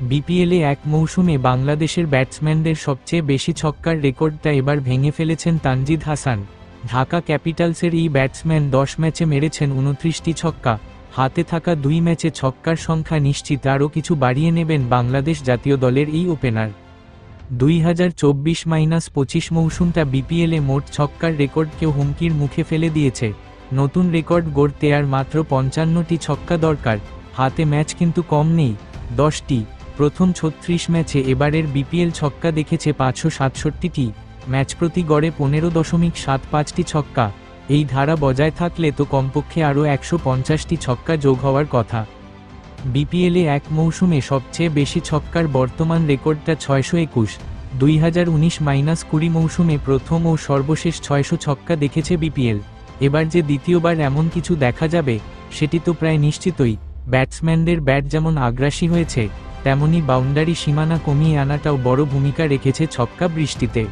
বিপিএলে এক মৌসুমে বাংলাদেশের ব্যাটসম্যানদের সবচেয়ে বেশি ছক্কার রেকর্ডটা এবার ভেঙে ফেলেছেন তানজিদ হাসান। ঢাকা ক্যাপিটালসের এই ব্যাটসম্যান 10 ম্যাচে মেরেছেন 29টি ছক্কা। হাতে থাকা 2 ম্যাচে ছক্কার সংখ্যা নিশ্চিত আরও কিছু বাড়িয়ে নেবেন বাংলাদেশ জাতীয় দলের এই ওপেনার। 2024-25 মৌসুমটা বিপিএলে মোট ছক্কার রেকর্ডকেও হুমকির মুখে ফেলে দিয়েছে। নতুন রেকর্ড গড়তে আর মাত্র 55টি ছক্কা দরকার। হাতে ম্যাচ কিন্তু কম নেই, 10টি। প্রথম 36 ম্যাচে এবারের বিপিএল ছক্কা দেখেছে 567টি, ম্যাচ প্রতি গড়ে 15.75টি ছক্কা। এই ধারা বজায় থাকলে তো কমপক্ষে আরও 150টি ছক্কা যোগ হওয়ার কথা। বিপিএলে এক মৌসুমে সবচেয়ে বেশি ছক্কার বর্তমান রেকর্ডটা 621। 2019-20 মৌসুমে প্রথম ও সর্বশেষ 600 ছক্কা দেখেছে বিপিএল। এবার যে দ্বিতীয়বার এমন কিছু দেখা যাবে, সেটি তো প্রায় নিশ্চিতই। ব্যাটসম্যানদের ব্যাট যেমন আগ্রাসী হয়েছে, তেমনি বাউন্ডারি সীমানা কমিয়ে আনাটাও বড় ভূমিকা রেখেছে ছক্কা বৃষ্টিতে।